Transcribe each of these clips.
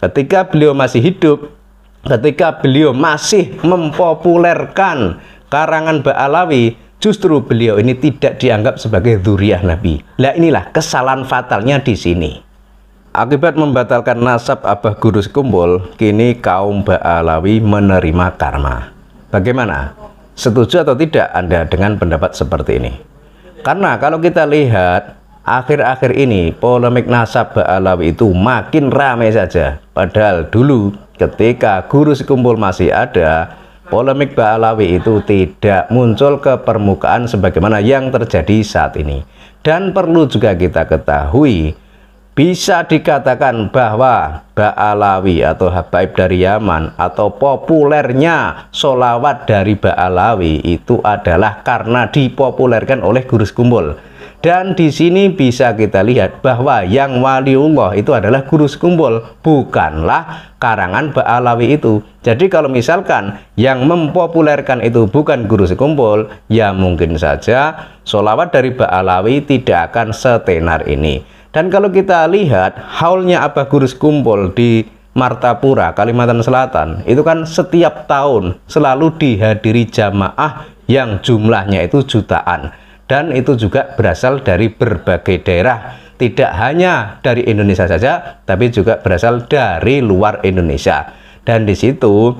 ketika beliau masih hidup, ketika beliau masih mempopulerkan karangan Ba'alawi, justru beliau ini tidak dianggap sebagai dzurriyyah Nabi. Nah, inilah kesalahan fatalnya di sini. Akibat membatalkan nasab Abah Guru Sekumbul, kini kaum Ba'alawi menerima karma. Bagaimana? Setuju atau tidak Anda dengan pendapat seperti ini? Karena kalau kita lihat akhir-akhir ini polemik nasab Ba'alawi itu makin ramai saja. Padahal dulu ketika Guru Sekumbul masih ada, polemik Ba'alawi itu tidak muncul ke permukaan sebagaimana yang terjadi saat ini. Dan perlu juga kita ketahui, bisa dikatakan bahwa Ba'alawi atau habaib dari Yaman atau populernya sholawat dari Ba'alawi itu adalah karena dipopulerkan oleh Guru Sekumbul. Dan di sini bisa kita lihat bahwa yang waliullah itu adalah Guru Sekumbul, bukanlah karangan Ba'alawi itu. Jadi kalau misalkan yang mempopulerkan itu bukan Guru Sekumbul, ya mungkin saja sholawat dari Ba'alawi tidak akan setenar ini. Dan kalau kita lihat haulnya Abah Guru Sekumbul di Martapura, Kalimantan Selatan, itu kan setiap tahun selalu dihadiri jamaah yang jumlahnya itu jutaan. Dan itu juga berasal dari berbagai daerah, tidak hanya dari Indonesia saja, tapi juga berasal dari luar Indonesia. Dan di situ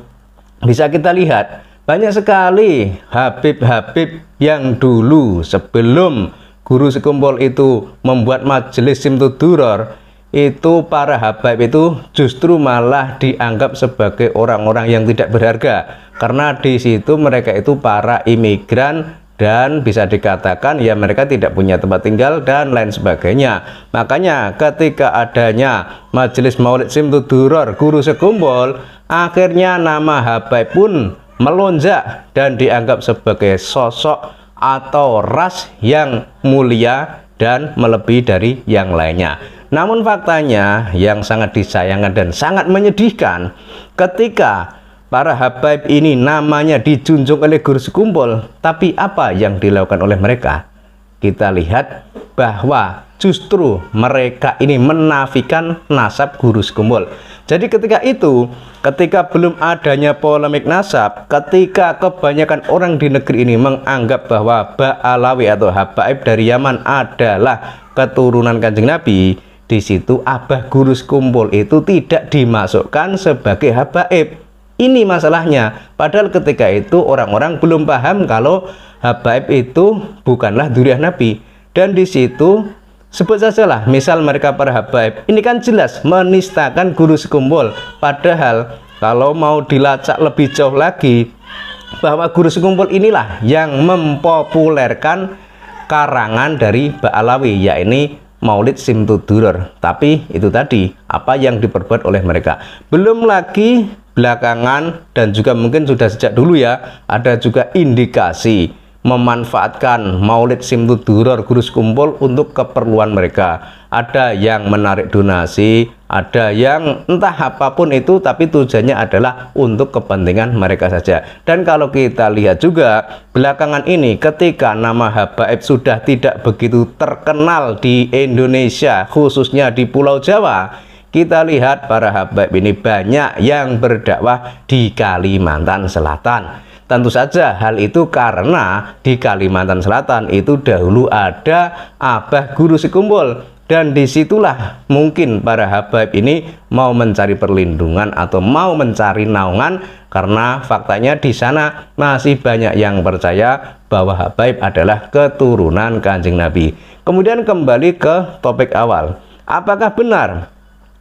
bisa kita lihat banyak sekali habib-habib yang dulu sebelum Guru Sekumbul itu membuat majelis Simtud Duror, itu para habaib itu justru malah dianggap sebagai orang-orang yang tidak berharga, karena di situ mereka itu para imigran dan bisa dikatakan ya mereka tidak punya tempat tinggal dan lain sebagainya. Makanya ketika adanya majelis Maulid Simtud Duror Guru Sekumbul, akhirnya nama habaib pun melonjak dan dianggap sebagai sosok atau ras yang mulia dan melebihi dari yang lainnya. Namun faktanya yang sangat disayangkan dan sangat menyedihkan, ketika para habaib ini namanya dijunjung oleh Guru Sekumbul, tapi apa yang dilakukan oleh mereka? Kita lihat bahwa justru mereka ini menafikan nasab Guru Sekumbul. Jadi ketika itu, ketika belum adanya polemik nasab, ketika kebanyakan orang di negeri ini menganggap bahwa Ba'alawi atau habaib dari Yaman adalah keturunan Kanjeng Nabi, di situ Abah Guru Sekumbul itu tidak dimasukkan sebagai habaib. Ini masalahnya. Padahal ketika itu orang-orang belum paham kalau habaib itu bukanlah dzurriyyah Nabi. Dan di situ sebut sajalah, misal mereka para habaib, ini kan jelas menistakan Guru Sekumbul. Padahal kalau mau dilacak lebih jauh lagi, bahwa Guru Sekumbul inilah yang mempopulerkan karangan dari Ba'alawi, yakni Maulid Simtud Duror. Tapi itu tadi apa yang diperbuat oleh mereka. Belum lagi belakangan dan juga mungkin sudah sejak dulu ya, ada juga indikasi memanfaatkan Maulid Simtud Duror Guru Sekumbul untuk keperluan mereka. Ada yang menarik donasi, ada yang entah apapun itu, tapi tujuannya adalah untuk kepentingan mereka saja. Dan kalau kita lihat juga belakangan ini, ketika nama habaib sudah tidak begitu terkenal di Indonesia, khususnya di Pulau Jawa, kita lihat para habaib ini banyak yang berdakwah di Kalimantan Selatan. Tentu saja hal itu karena di Kalimantan Selatan itu dahulu ada Abah Guru Sekumbul, dan disitulah mungkin para habaib ini mau mencari perlindungan atau mau mencari naungan, karena faktanya di sana masih banyak yang percaya bahwa habaib adalah keturunan Kanjeng Nabi. Kemudian kembali ke topik awal, apakah benar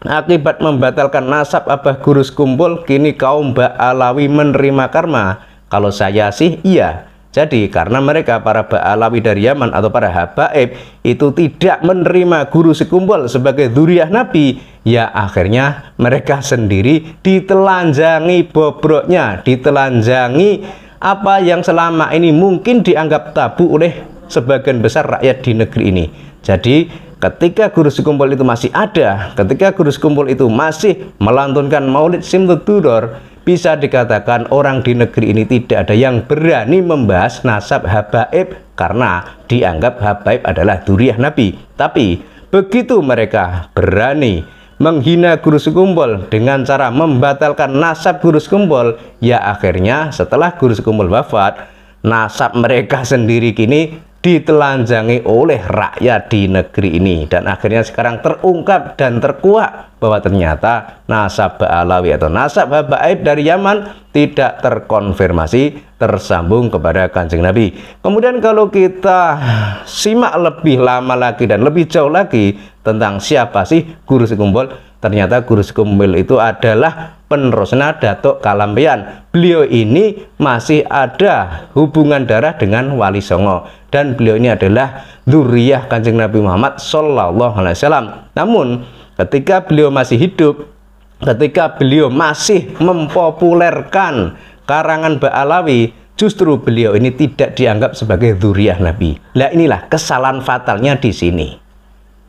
akibat membatalkan nasab Abah Guru Sekumbul kini kaum Ba'alawi menerima karma? Kalau saya sih iya. Jadi karena mereka para Ba'alawi dari Yaman atau para habaib itu tidak menerima Guru Sekumbul sebagai dzurriyyah Nabi, ya akhirnya mereka sendiri ditelanjangi bobroknya, ditelanjangi apa yang selama ini mungkin dianggap tabu oleh sebagian besar rakyat di negeri ini. Jadi ketika Guru Sekumbul itu masih ada, ketika Guru Sekumbul itu masih melantunkan Maulid Simtud Duror, bisa dikatakan orang di negeri ini tidak ada yang berani membahas nasab habaib karena dianggap habaib adalah dzurriyyah Nabi. Tapi begitu mereka berani menghina guru sekumpul dengan cara membatalkan nasab guru sekumpul, ya akhirnya setelah guru sekumpul wafat, nasab mereka sendiri kini ditelanjangi oleh rakyat di negeri ini, dan akhirnya sekarang terungkap dan terkuak bahwa ternyata nasab Ba'alawi atau nasab habaib dari Yaman tidak terkonfirmasi tersambung kepada Kanjeng Nabi. Kemudian kalau kita simak lebih lama lagi dan lebih jauh lagi tentang siapa sih guru sekumpul, ternyata guru sekumpul itu adalah penerusnya Datuk Kalampian. Beliau ini masih ada hubungan darah dengan Wali Songo, dan beliau ini adalah dzurriyyah Kanjeng Nabi Muhammad Sallallahu Alaihi Wasallam. Namun ketika beliau masih hidup, ketika beliau masih mempopulerkan karangan Ba'alawi, justru beliau ini tidak dianggap sebagai dzurriyyah Nabi. Nah inilah kesalahan fatalnya di sini.